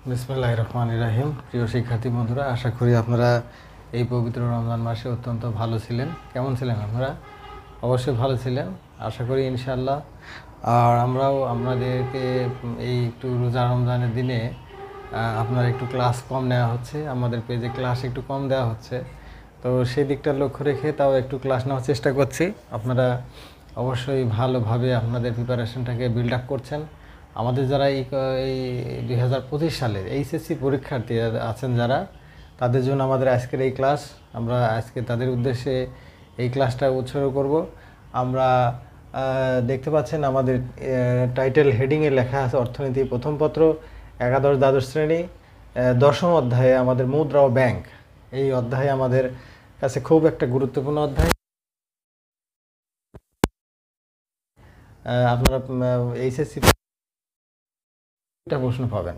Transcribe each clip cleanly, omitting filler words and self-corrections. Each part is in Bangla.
বিসমিল্লাহির রহমানির রহিম। প্রিয় শিক্ষার্থী বন্ধুরা, আশা করি আপনারা এই পবিত্র রমজান মাসে অত্যন্ত ভালো ছিলেন। কেমন ছিলেন আপনারা? অবশ্যই ভালো ছিলেন আশা করি ইনশাআল্লাহ। আর আমরাও আপনাদেরকে এই একটু রোজা রমজানের দিনে আপনার একটু ক্লাস কম নেওয়া হচ্ছে, আমাদের পেজে ক্লাস একটু কম দেওয়া হচ্ছে, তো সেই দিকটা লক্ষ্য রেখে তাও একটু ক্লাস নেওয়ার চেষ্টা করছি। আপনারা অবশ্যই ভালোভাবে আপনাদের প্রিপারেশনটাকে বিল্ড আপ করছেন। আমাদের যারা এই 2025 সালের এইচএসসি পরীক্ষার্থী আছেন যারা, তাদের জন্য আমাদের আজকের এই ক্লাস, আমরা আজকে তাদের উদ্দেশ্যে এই ক্লাসটা উৎসর্গ করব। আমরা দেখতে পাচ্ছেন আমাদের টাইটেল হেডিংয়ে লেখা আছে অর্থনীতি প্রথম পত্র, একাদশ দ্বাদশ শ্রেণী, দশম অধ্যায়ে আমাদের মুদ্রা ও ব্যাংক। এই অধ্যায়ে আমাদের কাছে খুব একটা গুরুত্বপূর্ণ অধ্যায়। আপনারা এইচএসসি প্রশ্ন পাবেন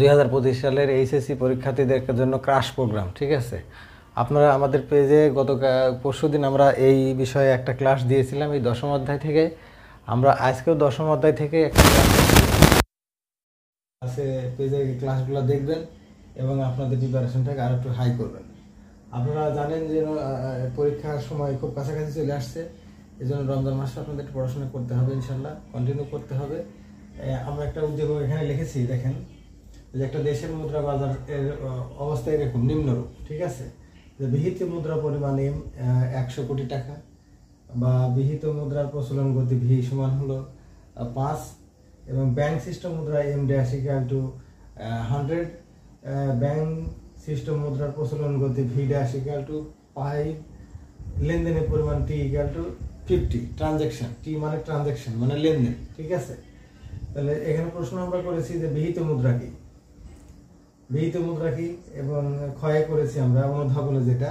2025 সালের এইচএসসি পরীক্ষার্থীদের জন্য ক্রাশ প্রোগ্রাম। ঠিক আছে, আপনারা আমাদের পেজে পরশুদিন আমরা এই বিষয়ে একটা ক্লাস দিয়েছিলাম এই দশম অধ্যায় থেকে। আমরা আজকেও দশম অধ্যায় থেকে একটা ক্লাসে পেজে ক্লাসগুলো দেখবেন এবং আপনাদের প্রিপারেশনটাকে আরও একটু হাই করবেন। আপনারা জানেন যে পরীক্ষার সময় খুব কাছাকাছি চলে আসছে, এই জন্য রমজান মাসে আপনাদের একটু পড়াশোনা করতে হবে, ইনশাল্লাহ কন্টিনিউ করতে হবে। আমরা একটা উদ্যোগ এখানে লিখেছি, দেখেন যে একটা দেশের মুদ্রা বাজার এর অবস্থা এরকম নিম্নরূপ। ঠিক আছে, যে বিহিত মুদ্রা পরিমাণ 100 কোটি টাকা, বা বিহিত মুদ্রার প্রচলন গতি ভি সমান হলো 5, এবং ব্যাংক সিস্টেম মুদ্রা M dash equal to 100, bank system মুদ্রার প্রচলন গতি ভি ড্যাশ ইকুয়াল টু 5, লেনদেনের পরিমাণ টি ইকুয়াল টু 50, ট্রানজ্যাকশন টি মানে ট্রানজ্যাকশন মানে লেনদেন। ঠিক আছে, তাহলে এখানে প্রশ্ন আমরা করেছি যে বিহিত মুদ্রা কি, বিহিত মুদ্রা কি, এবং ক্ষয়ে করেছি আমরা অনুধাবনে যেটা,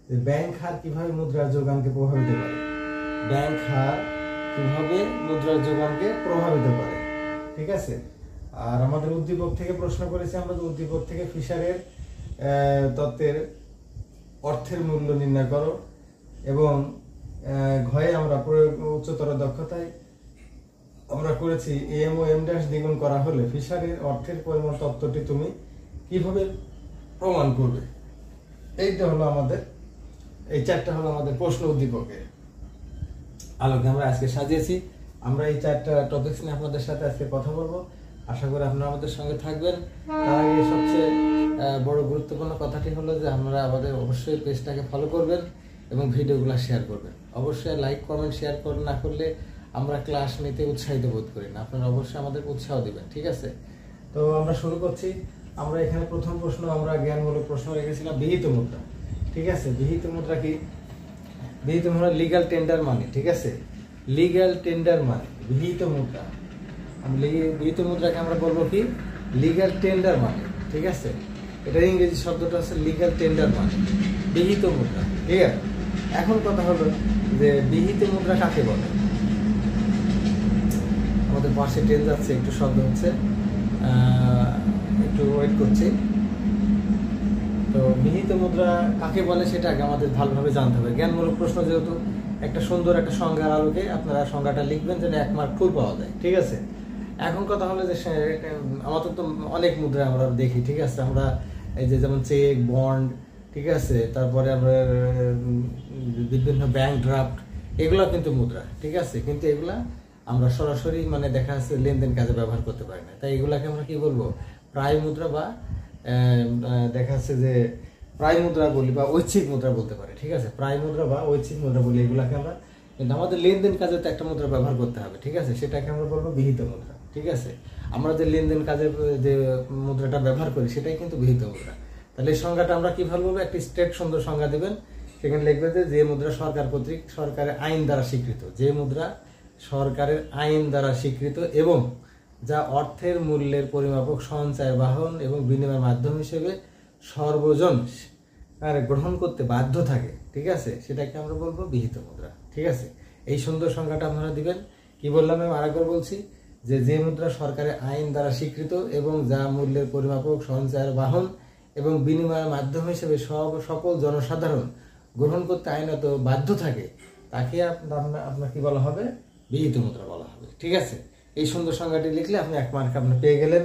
যে ব্যাংক হার কিভাবে মুদ্রার যোগানকে প্রভাবিত করে, ব্যাংক হার কিভাবে মুদ্রার যোগানকে প্রভাবিত করে। ঠিক আছে, আর আমাদের উদ্দীপক থেকে প্রশ্ন করেছি আমরা, উদ্দীপক থেকে ফিশারের তত্ত্বের অর্থের মূল্য নির্ণয় করো, এবং ঘয়ে আমরা উচ্চতর দক্ষতায় আমরা করেছি এম ও এম ড্যাশ দ্বিগুণ করা হলে ফিশারের অর্থের পরিমাণ তত্ত্বটি তুমি কিভাবে প্রমাণ করবে। এইটা হলো আমাদের, এই চারটা হলো আমাদের প্রশ্ন উদ্দীপকের আলোকে আমরা আজকে সাজিয়েছি। আমরা এই চারটা টপিকস নিয়ে আপনাদের সাথে আজকে কথা বলবো, আশা করি আপনারা আমাদের সঙ্গে থাকবেন। তার আগে সবচেয়ে বড় গুরুত্বপূর্ণ কথাটি হলো যে আপনারা আমাদের অবশ্যই পেজটাকে ফলো করবেন এবং ভিডিওগুলো শেয়ার করবেন। অবশ্যই লাইক কমেন্ট শেয়ার না করলে আমরা ক্লাস নিতে উৎসাহিত বোধ করি না, আপনারা অবশ্যই আমাদের উৎসাহ দিবেন। ঠিক আছে, তো আমরা শুরু করছি। আমরা এখানে প্রথম প্রশ্ন আমরা জ্ঞানমূলক প্রশ্ন রেখেছিলাম বিহিত মুদ্রা। ঠিক আছে, বিহিত মুদ্রা কি? বিহিত মুদ্রা লিগ্যাল টেন্ডার মানি। ঠিক আছে, লিগ্যাল টেন্ডার মানি বিহিত মুদ্রা। বিহিত মুদ্রাকে আমরা বলবো কি? লিগ্যাল টেন্ডার মানি। ঠিক আছে, এটা ইংরেজি শব্দটা হচ্ছে লিগ্যাল টেন্ডার মানি, বিহিত মুদ্রা। ঠিক আছে, এখন কথা হলো যে বিহিত মুদ্রা কাকে বলে। আমাদের পাশে ট্রেন যাচ্ছে, একটু শব্দ হচ্ছে, একটু ওয়েট করছি। তো বিহিত মুদ্রা কাকে বলে সেটা আগে আমাদের ভালোভাবে জানতে হবে। জ্ঞানমূলক প্রশ্ন যেহেতু, একটা সুন্দর একটা সংজ্ঞার আলোকে আপনারা সংজ্ঞাটা লিখবেন যেন 1 মার্ক ফুল পাওয়া যায়। ঠিক আছে, এখন কথা হলো যে আমাদের তো অনেক মুদ্রা আমরা দেখি। ঠিক আছে, আমরা এই যে যেমন চেক, বন্ড, ঠিক আছে, তারপরে আমরা বিভিন্ন ব্যাংক ড্রাফট, এগুলো কিন্তু মুদ্রা। ঠিক আছে, কিন্তু এগুলা আমরা সরাসরি মানে দেখা যাচ্ছে লেনদেন কাজে ব্যবহার করতে পারি না, তাই এগুলাকে আমরা কি বলবো? প্রায় মুদ্রা, বা দেখা যাচ্ছে যে প্রায় মুদ্রা বলি বা ঐচ্ছিক মুদ্রা বলতে পারি। ঠিক আছে, প্রায় মুদ্রা বা ঐচ্ছিক মুদ্রা বলি এগুলাকে আমরা, কিন্তু আমাদের লেনদেন কাজে তো একটা মুদ্রা ব্যবহার করতে হবে। ঠিক আছে, সেটাকে আমরা বলবো বিহিত মুদ্রা। ঠিক আছে, আমরা যে লেনদেন কাজে যে মুদ্রাটা ব্যবহার করি সেটাই কিন্তু বিহিত মুদ্রা। তাহলে এই সংজ্ঞাটা আমরা কিভাবে বলবো? একটি স্ট্রেট সুন্দর সংজ্ঞা দেবেন, সেখানে লিখবে যে মুদ্রা সরকার কর্তৃক সরকারের আইন দ্বারা স্বীকৃত, যে মুদ্রা সরকারের আইন দ্বারা স্বীকৃত এবং যা অর্থের মূল্যের পরিমাপক, সঞ্চয়, বাহন এবং বিনিময়ের মাধ্যম হিসেবে সর্বজন গ্রহণ করতে বাধ্য থাকে। ঠিক আছে, সেটাকে আমরা বলবো বিহিত মুদ্রা। ঠিক আছে, এই সুন্দর সংজ্ঞাটা আপনারা দিবেন। কি বললাম আমি আরেকবার বলছি, যে মুদ্রা সরকারের আইন দ্বারা স্বীকৃত এবং যা মূল্যের পরিমাপক, সঞ্চয়ের বাহন এবং বিনিময়ের মাধ্যম হিসেবে সকল জনসাধারণ গ্রহণ করতে আইনত বাধ্য থাকে, তাকে আপনার কি বলা হবে? বিহিত মুদ্রা বলা হবে। ঠিক আছে, এই সুন্দর সংজ্ঞাটি লিখলে আপনি 1 মার্ক আপনি পেয়ে গেলেন।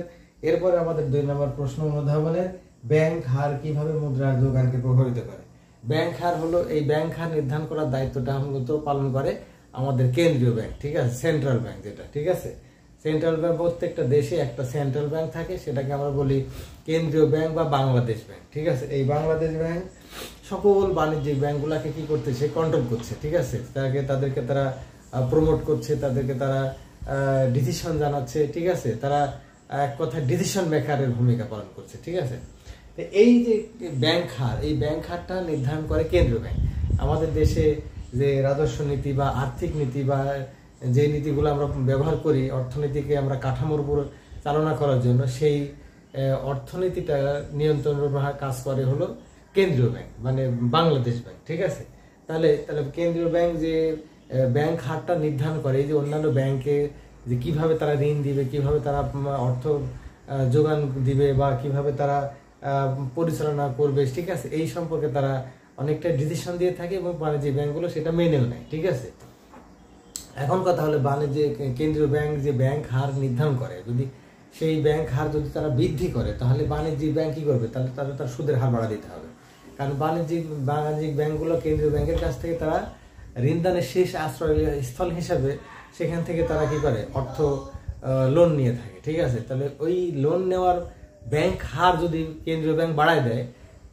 এরপরে আমাদের 2 নম্বর প্রশ্ন অনুধাবনের ব্যাংক হার কিভাবে মুদ্রার যোগানকে প্রভাবিত করে। ব্যাংক হার হলো, এই ব্যাংক হার নির্ধারণ করার দায়িত্বটা মূলত পালন করে আমাদের কেন্দ্রীয় ব্যাংক, ঠিক আছে, সেন্ট্রাল ব্যাংক যেটা, ঠিক আছে। সেন্ট্রাল ব্যাংক, প্রত্যেকটা দেশে একটা সেন্ট্রাল ব্যাংক থাকে, সেটাকে আমরা বলি কেন্দ্রীয় ব্যাংক বা বাংলাদেশ ব্যাংক, ঠিক আছে। এই বাংলাদেশ ব্যাংক সকল বাণিজ্যিক ব্যাংকগুলোকে কি করতেছে, কন্ট্রোল করছে, ঠিক আছে। তাদেরকে তারা প্রমোট করছে, তাদেরকে তারা ডিসিশন জানাচ্ছে, ঠিক আছে। তারা এক কথায় ডিসিশন মেকারের ভূমিকা পালন করছে, ঠিক আছে। তো এই যে ব্যাংক হার, এই ব্যাংক হারটা নির্ধারণ করে কেন্দ্রীয় ব্যাংক। আমাদের দেশে যে রাজস্ব নীতি বা আর্থিক নীতি বা যে নীতিগুলো আমরা ব্যবহার করি অর্থনীতিকে আমরা কাঠামোর উপর চালনা করার জন্য, সেই অর্থনীতিটা নিয়ন্ত্রণ কাজ করে হলো কেন্দ্রীয় ব্যাংক, মানে বাংলাদেশ ব্যাংক, ঠিক আছে। তাহলে কেন্দ্রীয় ব্যাংক যে ব্যাংক হারটা নির্ধারণ করে, এই যে অন্যান্য ব্যাংকে যে কিভাবে তারা ঋণ দিবে, কিভাবে তারা অর্থ যোগান দিবে বা কিভাবে তারা পরিচালনা করবে, ঠিক আছে, এই সম্পর্কে তারা অনেকটা ডিসিশন দিয়ে থাকে এবং বাণিজ্যিক ব্যাংকগুলো সেটা মেনেও নেয়, ঠিক আছে। এখন কথা হলো বাণিজ্যিক কেন্দ্রীয় ব্যাংক যে ব্যাংক হার নির্ধারণ করে, যদি সেই ব্যাংক হার যদি তারা বৃদ্ধি করে, তাহলে বাণিজ্যিক ব্যাংক কি করবে, তাহলে তার সুদের হার বাড়া দিতে হবে। কারণ বাণিজ্যিক ব্যাংকগুলো কেন্দ্রীয় ব্যাংকের কাছ থেকে তারা ঋণদানের শেষ আশ্রয় স্থল হিসাবে সেখান থেকে তারা কি করে, অর্থ লোন নিয়ে থাকে, ঠিক আছে। তাহলে ওই লোন নেওয়ার ব্যাংক হার যদি কেন্দ্রীয় ব্যাংক বাড়ায় দেয়,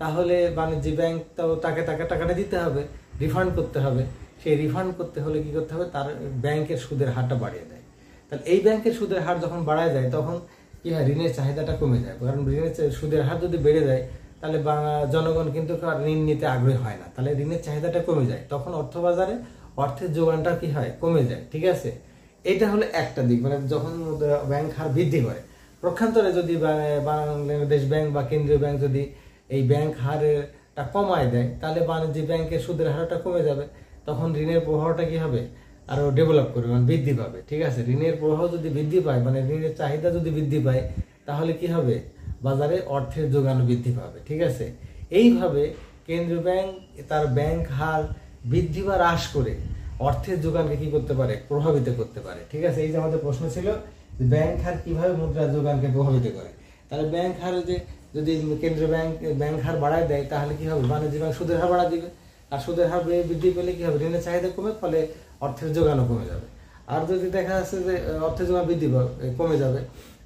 তাহলে বাণিজ্যিক ব্যাংক তাকে টাকাটা দিতে হবে, রিফান্ড করতে হবে। সেই রিফান্ড করতে হলে কি করতে হবে, তার ব্যাংকের সুদের হারটা বাড়িয়ে দেয়। তাহলে এই ব্যাংকের সুদের হার যখন বাড়ায় যায়, তখন কি হয়, ঋণের চাহিদাটা কমে যায়। কারণ ঋণের সুদের হার যদি বেড়ে যায়, তাহলে জনগণ কিন্তু ঋণ নিতে আগ্রহী হয় না, তাহলে ঋণের চাহিদাটা কমে যায়, তখন অর্থবাজারে অর্থের যোগানটা কি হয়, কমে যায়, ঠিক আছে। এটা হলো একটা দিক, মানে যখন ব্যাংক হার বৃদ্ধি করে। পক্ষান্তরে যদি বাংলাদেশ ব্যাংক বা কেন্দ্রীয় ব্যাংক যদি এই ব্যাংক হারটা কমায় দেয়, তাহলে বাণিজ্যিক ব্যাংকের সুদের হারটা কমে যাবে, তখন ঋণের প্রবাহটা কি হবে, আরো ডেভেলপ করবে, মানে বৃদ্ধি পাবে, ঠিক আছে। ঋণের প্রবাহ যদি বৃদ্ধি পায়, মানে ঋণের চাহিদা যদি বৃদ্ধি পায়, তাহলে কি হবে, বাজারে অর্থের যোগান বৃদ্ধি পাবে, ঠিক আছে। এইভাবে কেন্দ্রীয় ব্যাংক তার ব্যাংক হার বৃদ্ধি বা হ্রাস করে অর্থের যোগানকে কি করতে পারে, প্রভাবিত করতে পারে, ঠিক আছে। এই যে আমাদের প্রশ্ন ছিল যে ব্যাংক হার কিভাবে মুদ্রার যোগানকে প্রভাবিত করে। তাহলে ব্যাংক হার যদি কেন্দ্রীয় ব্যাংক হার বাড়ায় দেয়, তাহলে কি হবে, বাণিজ্যিক ব্যাংক সুদের হার বাড়া দিবে, আর সুদের হার বৃদ্ধি পেলে কি হবে, ঋণের চাহিদা কমে, ফলে অর্থের যোগানও কমে যাবে। আর যদি দেখা যাচ্ছে যে অর্থের যোগান বৃদ্ধি কমে যাবে,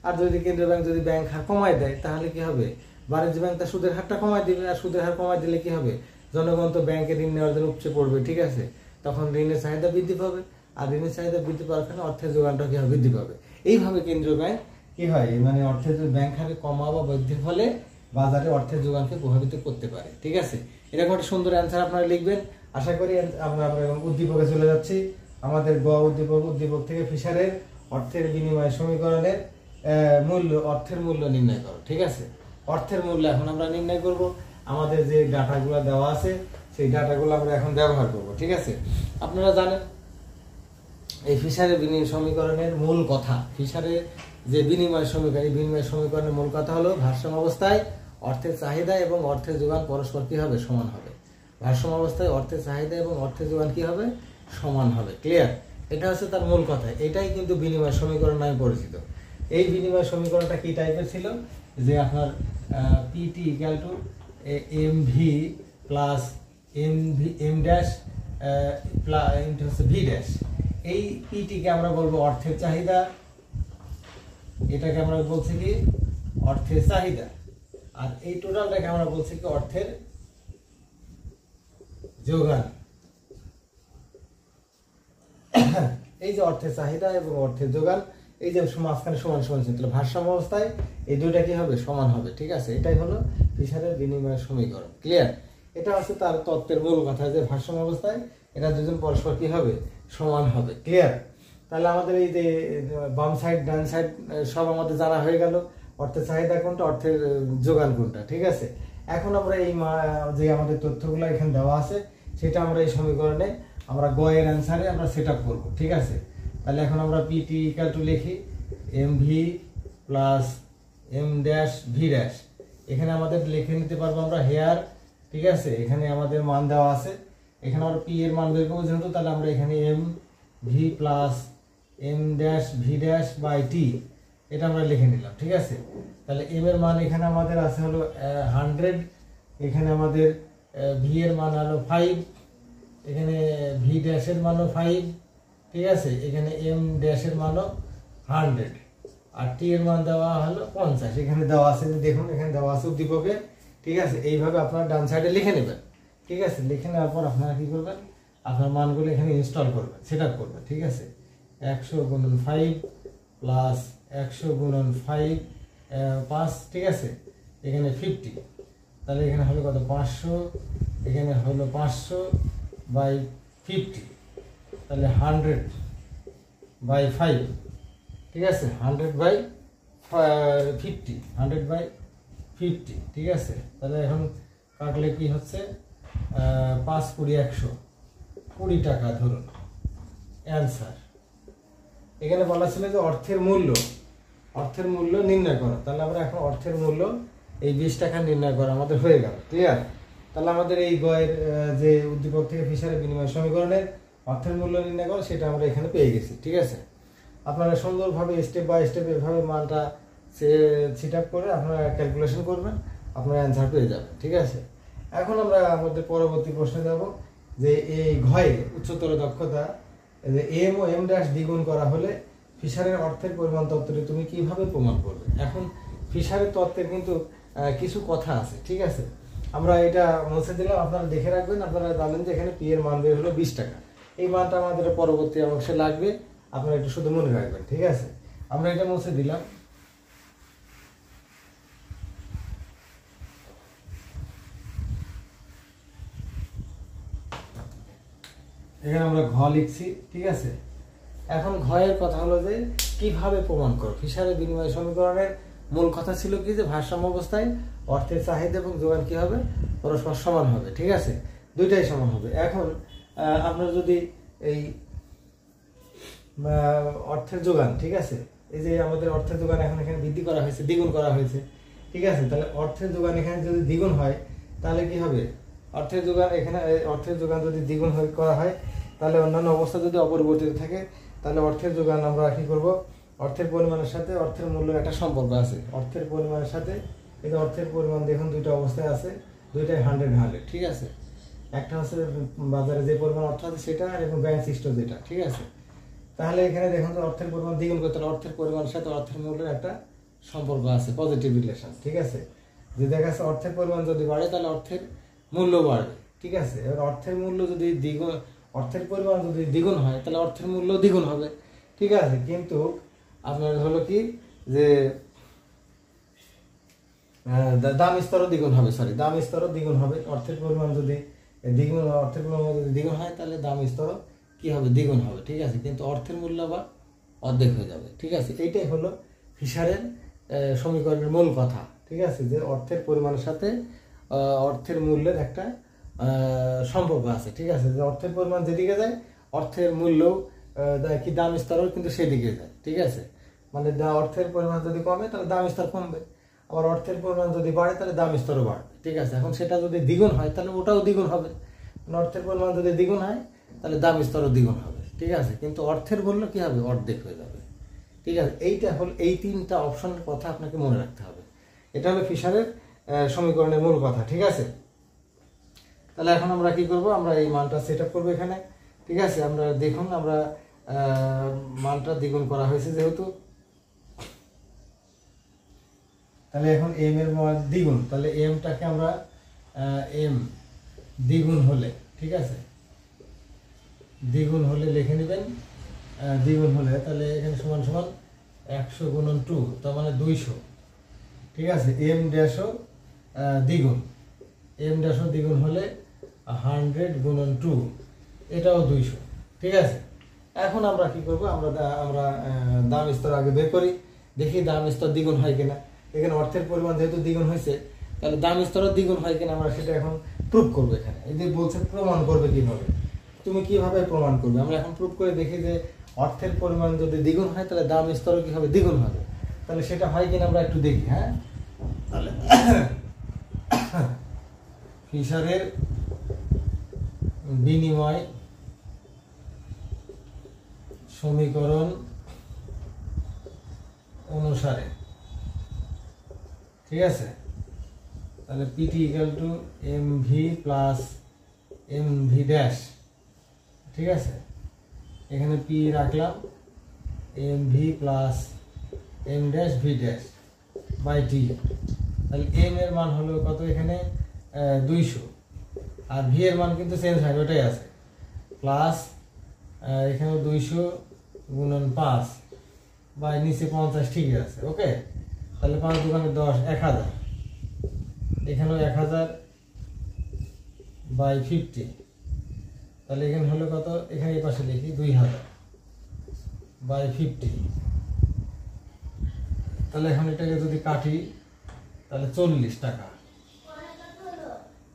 আর যদি কেন্দ্রীয় ব্যাংক যদি ব্যাংক হার কমায় দেয়, তাহলে কি হবে, বাণিজ্যিক ব্যাংক তার সুদের হারটা কমায় দিবে, আর সুদের হার কমায় দিলে কি হবে, জনগণ তো ব্যাংকে ঋণ নেওয়ার জন্য উপচে পড়বে, ঠিক আছে। তখন ঋণের চাহিদা বৃদ্ধি পাবে, আর ঋণের চাহিদা বৃদ্ধি পাওয়ার কারণে অর্থের যোগানটা কি হবে, বৃদ্ধি পাবে। এইভাবে কেন্দ্রীয় ব্যাংক কি হয়, মানে অর্থের ব্যাংক হারে কমা বা বৃদ্ধির ফলে বাজারে অর্থের যোগানকে প্রভাবিত করতে পারে, ঠিক আছে। এরকম একটা সুন্দর অ্যান্সার আপনারা লিখবেন। আশা করি আমরা উদ্দীপকে চলে যাচ্ছি। আমাদের উদ্দীপক থেকে ফিশারের অর্থের বিনিময় সমীকরণের অর্থের মূল্য নির্ণয় করো, ঠিক আছে। অর্থের মূল্য এখন আমরা নির্ণয় করব। আমাদের যে ডাটাগুলো দেওয়া আছে, সেই ডাটাগুলো আমরা এখন ব্যবহার করব, ঠিক আছে। আপনারা জানেন এই ফিশারের বিনিময় সমীকরণের মূল কথা, ফিশারের যে বিনিময় সমীকরণের মূল কথা হলো ভারসাম্য অবস্থায় অর্থের চাহিদা এবং অর্থের যোগান পরস্পর কি হবে, সমান হবে। ভারসাম্য অবস্থায় অর্থের চাহিদা এবং অর্থের যোগান কি হবে, সমান হবে। ক্লিয়ার? এটা হচ্ছে তার মূল কথা। এটাই কিন্তু বিনিময় সমীকরণ নামে পরিচিত। এই বিনিময় সমীকরণটা কি টাইপের ছিল, যে আপনার PT equal to M V plus M dash plus V dash. এই পিটিকে আমরা বলবো অর্থের চাহিদা, এটাকে আমরা বলছি কি অর্থের চাহিদা, আর এই টোটালটাকে আমরা বলছি কি অর্থের যোগান। এই যে অর্থের চাহিদা এবং অর্থের যোগান, এই যে মাঝখানে সমান সমান ছিল, ভারসাম্য অবস্থায় এই দুইটা কি হবে, সমান হবে, ঠিক আছে। এটাই হলো ফিশারের বিনিময় সমীকরণ। ক্লিয়ার? এটা হচ্ছে তার তত্ত্বের মূল কথা, যে ভারসাম্য অবস্থায় এরা দুজন পরস্পর কি হবে, সমান হবে। ক্লিয়ার? তাহলে আমাদের এই যে বাম সাইড ডান সাইড সব আমাদের জানা হয়ে গেল, অর্থের চাহিদা কোনটা, অর্থের যোগান কোনটা, ঠিক আছে। এখন আমরা এই যে আমাদের তথ্যগুলো এখানে দেওয়া আছে, সেটা আমরা এই সমীকরণে আমরা গয়ের অ্যান্সারে আমরা সেট আপ করবো, ঠিক আছে। তাহলে এখন আমরা পিটি ইকুয়াল টু লিখি M V plus M dash V dash. এখানে আমাদের লিখে নিতে পারবো আমরা হেয়ার, ঠিক আছে। এখানে আমাদের মান দেওয়া আছে, এখানে আমরা পি এর মান বের করবো যেহেতু, তাহলে আমরা এখানে m V plus M dash V dash by t, এটা আমরা লিখে নিলাম, ঠিক আছে। তাহলে এম এর মান এখানে আমাদের আছে হলো 100, এখানে আমাদের ভি এর মান হলো 5, এখানে ভি ড্যাশের মানও 5, ঠিক আছে। এখানে এম ড্যাশের মানও 100, আর টি এর মান দেওয়া হলো 50, এখানে দেওয়া আছে, দেখুন এখানে দেওয়া আছে উদ্দীপকে, ঠিক আছে। এইভাবে আপনারা ডান সাইডে লিখে নেবেন, ঠিক আছে। লিখে নেওয়ার পর আপনারা কি করবেন, আপনার মানগুলো এখানে ইনস্টল করবেন, সেট আপ করবেন, ঠিক আছে। 100 গুণন 5 প্লাস 100 গুণন 5 5, ঠিক আছে। এখানে 50, তাহলে এখানে হলো কত 500, এখানে হলো 500 বাই 50, তাহলে 100 বাই 5, ঠিক আছে। 100 বাই 50, 100 বাই 50, ঠিক আছে। তাহলে এখন কাটলে কি হচ্ছে 5 20 100, 20 টাকা ধরুন অ্যান্সার। এখানে বলা ছিল যে অর্থের মূল্য নির্ণয় করো, তাহলে আমরা এখন অর্থের মূল্য এই 20 টাকা নির্ণয় করা আমাদের হয়ে গেল, ক্লিয়ার। তাহলে আমাদের এই গয়ের যে উদ্দীপক থেকে ফিশারের বিনিময় সমীকরণের অর্থের মূল্য নির্ণয় করো সেটা আমরা এখানে পেয়ে গেছি, ঠিক আছে। আপনারা সুন্দরভাবে স্টেপ বাই স্টেপ এভাবে মানটা সেট আপ করে আপনারা ক্যালকুলেশন করবেন, আপনারা অ্যান্সার পেয়ে যাবেন, ঠিক আছে। এখন আমরা আমাদের পরবর্তী প্রশ্নে যাব যে এই ঘয়ে উচ্চতর দক্ষতা যে এম ও এম ড্যাশ দ্বিগুণ করা হলে ফিশারের অর্থের পরিমাণ তত্ত্বটি তুমি কিভাবে প্রমাণ করবে। এখন ফিশারের তত্ত্বের কিন্তু কিছু কথা আছে, ঠিক আছে। আমরা এটা মুছে দিলাম, আপনারা দেখে রাখবেন। আপনারা জানেন যে এখানে পি এর মান বের হলো 20 টাকা, এই মানটা আমাদের পরবর্তী অংশে লাগবে, আপনারা একটু শুধু মনে রাখবেন, ঠিক আছে। আমরা এটা মুছে দিলাম। এখানে আমরা ঘ লিখছি, ঠিক আছে। এখন ঘয়ের কথা হলো যে কিভাবে প্রমাণ করো। ফিশারের বিনিময় সমীকরণের মূল কথা ছিল কি যে ভারসাম্য অবস্থায় অর্থের চাহিদা এবং যোগান কি হবে, পরস্পর সমান হবে, ঠিক আছে, দুইটাই সমান হবে। এখন আপনার যদি এই অর্থের যোগান, ঠিক আছে, এই যে আমাদের অর্থের যোগান এখন এখানে বৃদ্ধি করা হয়েছে, দ্বিগুণ করা হয়েছে, ঠিক আছে। তাহলে অর্থের যোগান এখানে যদি দ্বিগুণ হয় তাহলে কি হবে, অর্থের যোগান এখানে অর্থের যোগান যদি দ্বিগুণ করা হয় তাহলে অন্যান্য অবস্থা যদি অপরিবর্তিত থাকে তাহলে অর্থের যোগান আমরা কি করব, অর্থের পরিমাণের সাথে অর্থের মূল্যের একটা সম্পর্ক আছে। অর্থের পরিমাণের সাথে এই যে অর্থের পরিমাণ দেখুন দুইটা অবস্থায় আছে, দুইটাই 100, ঠিক আছে। একটা হচ্ছে বাজারে যে পরিমাণ অর্থ আছে সেটা, আর এবং ব্যাংক সৃষ্ট যেটা, ঠিক আছে। তাহলে এখানে দেখুন যে অর্থের পরিমাণ দ্বিগুণ করতে হলে অর্থের পরিমাণের সাথে অর্থের মূল্যের একটা সম্পর্ক আছে, পজিটিভ রিলেশন, ঠিক আছে। যে দেখা যাচ্ছে অর্থের পরিমাণ যদি বাড়ে তাহলে অর্থের মূল্য বাড়বে, ঠিক আছে। এবার অর্থের মূল্য যদি দ্বিগুণ, অর্থের পরিমাণ যদি দ্বিগুণ হয় তাহলে অর্থের মূল্য দ্বিগুণ হবে, ঠিক আছে। কিন্তু আপনার হলো কি যে দাম স্তরও দ্বিগুণ হবে, দাম স্তরও দ্বিগুণ হবে। অর্থের পরিমাণ যদি দ্বিগুণ, অর্থের পরিমাণ যদি দ্বিগুণ হয় তাহলে দাম স্তরও কি হবে, দ্বিগুণ হবে, ঠিক আছে। কিন্তু অর্থের মূল্য আবার অর্ধেক হয়ে যাবে, ঠিক আছে। এইটাই হলো ফিশারের সমীকরণের মূল কথা, ঠিক আছে, যে অর্থের পরিমাণের সাথে অর্থের মূল্যের একটা সম্পর্ক আছে, ঠিক আছে। যে অর্থের পরিমাণ যেদিকে যায় অর্থের মূল্য কি দাম স্তরও কিন্তু সেদিকে যায়, ঠিক আছে। মানে অর্থের পরিমাণ যদি কমে তাহলে দাম স্তর কমবে, আবার অর্থের পরিমাণ যদি বাড়ে তাহলে দাম স্তরও বাড়বে, ঠিক আছে। এখন সেটা যদি দ্বিগুণ হয় তাহলে ওটাও দ্বিগুণ হবে, অর্থের পরিমাণ যদি দ্বিগুণ হয় তাহলে দাম স্তরও দ্বিগুণ হবে, ঠিক আছে। কিন্তু অর্থের মূল্য কি হবে, অর্ধেক হয়ে যাবে, ঠিক আছে। এইটা হল এই তিনটা অপশনের কথা আপনাকে মনে রাখতে হবে। এটা হলো ফিশারের সমীকরণের মূল কথা, ঠিক আছে। তাহলে এখন আমরা কি করব, আমরা এই মানটা সেট আপ করবো এখানে, ঠিক আছে। আমরা দেখুন আমরা মানটা দ্বিগুণ করা হয়েছে যেহেতু, তাহলে এখন এম এর মান দ্বিগুণ, তাহলে এমটাকে আমরা এম দ্বিগুণ হলে, ঠিক আছে, দ্বিগুণ হলে লিখে নেবেন। দ্বিগুণ হলে তাহলে এখানে সমান সমান 100 গুণন 2, তার মানে 200, ঠিক আছে। এম ড্যাশও দ্বিগুণ, এম ড্যাশও দ্বিগুণ হলে 100 গুণন 2, এটাও 200, ঠিক আছে। এখন আমরা কি করব, আমরা দাম স্তর আগে বের করি, দেখি দাম স্তর দ্বিগুণ হয় কিনা। এখানে অর্থের পরিমাণ যেহেতু দ্বিগুণ হয়েছে তাহলে দাম স্তরও দ্বিগুণ হয় কিনা আমরা সেটা এখন প্রুভ করবো। এখানে এই যে বলছে প্রমাণ করবে কিভাবে, তুমি কিভাবে প্রমাণ করবে। আমরা এখন প্রুভ করে দেখি যে অর্থের পরিমাণ যদি দ্বিগুণ হয় তাহলে দাম স্তরও কি হবে, দ্বিগুণ হবে। তাহলে সেটা হয় কিনা আমরা একটু দেখি। হ্যাঁ, তাহলে ফিশারের বিনিময় সমীকরণ অনুসারে, ঠিক আছে। তাহলে pt equal to M V plus m v dash, ঠিক আছে। এখানে পি রাখলাম m V plus M dash V dash by t. তাহলে এম এর মান হলো কত এখানে 200, আর ভি এর মান কিন্তু চেঞ্জ হয়, ওটাই আছে, প্লাস এখানে 200 গুণন 5 বাই নিচে 50, ঠিকই আছে, ওকে। তাহলে 5 দোকানে 10, 1000, এখানেও 1000 বাই 50, তাহলে এখানে হলো কত, এখানে এই পাশে লিখি 2000 বাই 50। তাহলে এখন এটাকে যদি কাটি তাহলে 40 টাকা।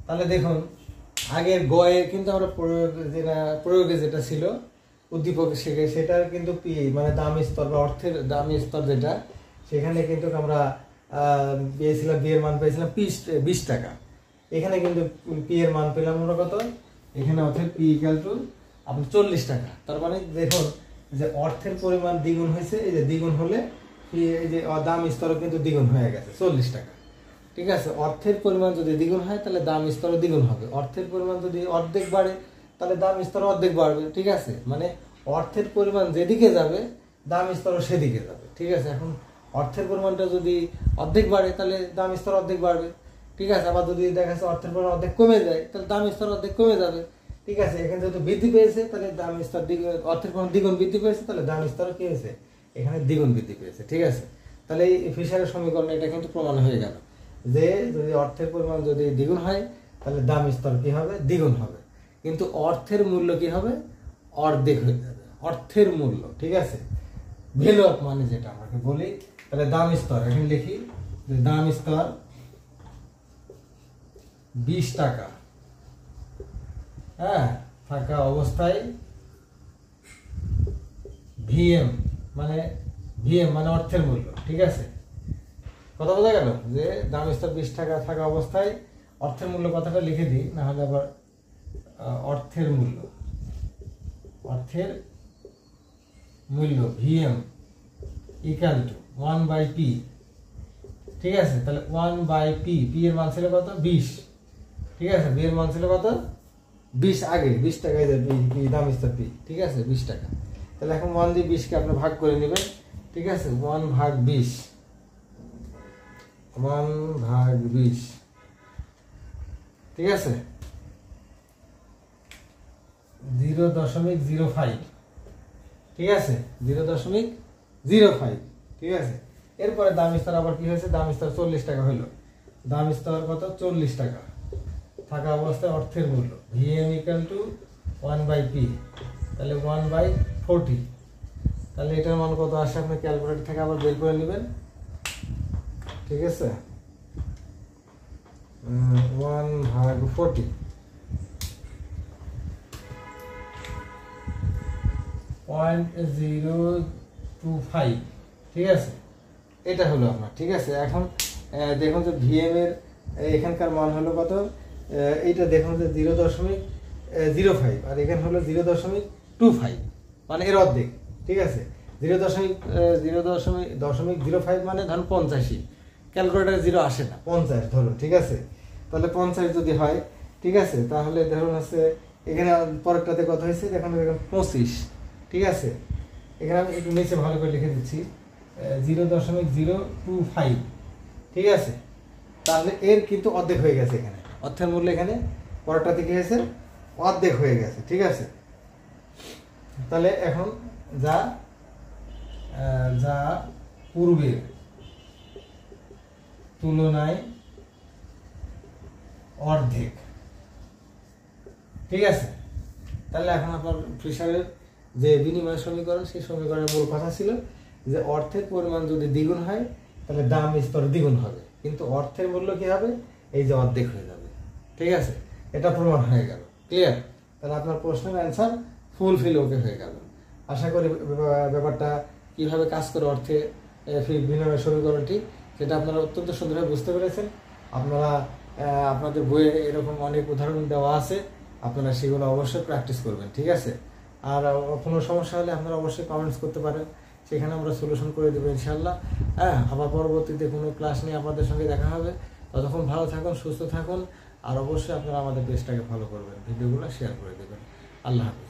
তাহলে দেখুন আগের গয়ে কিন্তু আমরা প্রয়োগে যেটা ছিল উদ্দীপক শেখে, সেটার কিন্তু পি মানে দাম স্তর বা অর্থের দাম স্তর যেটা, সেখানে কিন্তু আমরা পেয়েছিলাম বি এর মান পেয়েছিলাম 20 টাকা। এখানে কিন্তু পি এর মান পেলাম আমরা কত, এখানে অর্থের পি ইকুয়াল টু আপনি 40 টাকা। তার মানে দেখুন যে অর্থের পরিমাণ দ্বিগুণ হয়েছে, এই যে দ্বিগুণ হলে এই যে দাম স্তরও কিন্তু দ্বিগুণ হয়ে গেছে 40 টাকা, ঠিক আছে। অর্থের পরিমাণ যদি দ্বিগুণ হয় তাহলে দাম স্তরও দ্বিগুণ হবে, অর্থের পরিমাণ যদি অর্ধেক বাড়ে তাহলে দাম স্তর অর্ধেক বাড়বে, ঠিক আছে। মানে অর্থের পরিমাণ যেদিকে যাবে দাম স্তরও সেদিকে যাবে, ঠিক আছে। এখন অর্থের পরিমাণটা যদি অর্ধেক বাড়ে তাহলে দাম স্তর অর্ধেক বাড়বে, ঠিক আছে। আবার যদি দেখা যাচ্ছে অর্থের পরিমাণ অর্ধেক কমে যায় তাহলে দাম স্তর অর্ধেক কমে যাবে, ঠিক আছে। এখানে যেহেতু বৃদ্ধি পেয়েছে তাহলে দাম স্তর অর্থের পরিমাণ দ্বিগুণ বৃদ্ধি পেয়েছে, তাহলে দাম স্তর কি হয়েছে, এখানে দ্বিগুণ বৃদ্ধি পেয়েছে, ঠিক আছে। তাহলে এই ফিশারের সমীকরণে এটা কিন্তু প্রমাণ হয়ে গেল যে যদি অর্থের পরিমাণ যদি দ্বিগুণ হয় তাহলে দাম স্তর কি হবে, দ্বিগুণ হবে, কিন্তু অর্থের মূল্য কি হবে, অর্ধেক হয়ে যাবে, অর্থের মূল্য, ঠিক আছে। ভ্যালু অফ মানি যেটা আমাকে বলি, তাহলে দাম স্তর এখানে লিখি যে দাম স্তর 20 টাকা, হ্যাঁ, থাকা অবস্থায় ভিএম মানে অর্থের মূল্য, ঠিক আছে। কথা বোঝা গেল যে দাম স্তর 20 টাকা থাকা অবস্থায় অর্থের মূল্য কথাটা লিখে দিই, না হলে আবার অর্থের মূল্য ভিএম ইকুয়াল টু 1/p, ঠিক আছে। তাহলে 1/p, পি এর মান ছিল কত 20, ঠিক আছে। বি এর মান ছিল কত 20, আগে 20 টাকায় পি দাম স্তর পি, ঠিক আছে, 20 টাকা। তাহলে এখন 1 দিয়ে 20 কে আপনি ভাগ করে নেবেন, ঠিক আছে। 1/20, 1/20, ঠিক আছে, 0.05, ঠিক আছে, 0.05, ঠিক আছে। এরপরে দাম স্তর আবার কি হয়েছে, দাম স্তর 40 টাকা হলো, দাম স্তর কত 40 টাকা থাকা অবস্থায় অর্থের মূল্য ভিএম ইকুয়াল টু 1/p, তাহলে 1/40, তাহলে এটার মান কত আসে আপনি ক্যালকুলেটর থেকে আবার বের করে নেবেন, ঠিক আছে। 1/40, 0.025, ঠিক আছে, এটা হলো আপনার, ঠিক আছে। এখন দেখুন যে ভিএম এর এখানকার মান হলো কত, এইটা দেখুন যে 0.05, আর এখানে হলো 0.25, মানে এর অর্ধেক, ঠিক আছে। 0.05 মানে ধরুন 85, ক্যালকুলেটারে 0 আসে না, 50 ধরুন, ঠিক আছে। তাহলে 50 যদি হয়, ঠিক আছে, তাহলে ধরুন হচ্ছে এখানে পরেরটাতে কত হয়েছে, এখানে দেখুন 25, ঠিক আছে। এখানে আমি একটু নিচে ভালো করে লিখে দিচ্ছি 0.025, ঠিক আছে। তাহলে এর কিন্তু অর্ধেক হয়ে গেছে, এখানে অর্থের মূল্য এখানে পরেরটাতে কি হয়েছে, অর্ধেক হয়ে গেছে, ঠিক আছে। তাহলে এখন যা পূর্বের তুলনায় অর্ধেক, ঠিক আছে। তাহলে এখন আপনার ফিশারের যে বিনিময় সমীকরণ, সেই সমীকরণের মূল কথা ছিল যে অর্থের পরিমাণ যদি দ্বিগুণ হয় তাহলে দাম স্তর দ্বিগুণ হবে, কিন্তু অর্থের মূল্য কি হবে, এই যে অর্ধেক হয়ে যাবে, ঠিক আছে। এটা প্রমাণ হয়ে গেল, ক্লিয়ার। তাহলে আপনার প্রশ্নের অ্যান্সার ফুলফিল ওকে হয়ে গেল। আশা করি ব্যাপারটা কিভাবে কাজ করে অর্থে বিনিময় সমীকরণটি, সেটা আপনারা অত্যন্ত সুন্দরভাবে বুঝতে পেরেছেন। আপনারা আপনাদের বইয়ে এরকম অনেক উদাহরণ দেওয়া আছে, আপনারা সেগুলো অবশ্যই প্র্যাকটিস করবেন, ঠিক আছে। আর কোনো সমস্যা হলে আপনারা অবশ্যই কমেন্টস করতে পারেন, সেখানে আমরা সলিউশন করে দেবো ইনশাল্লাহ। হ্যাঁ, আবার পরবর্তীতে কোনো ক্লাস নিয়ে আপনাদের সঙ্গে দেখা হবে। ততক্ষণ ভালো থাকুন, সুস্থ থাকুন, আর অবশ্যই আপনারা আমাদের পেজটাকে ফলো করবেন, ভিডিওগুলো শেয়ার করে দেবেন। আল্লাহ হাফিজ।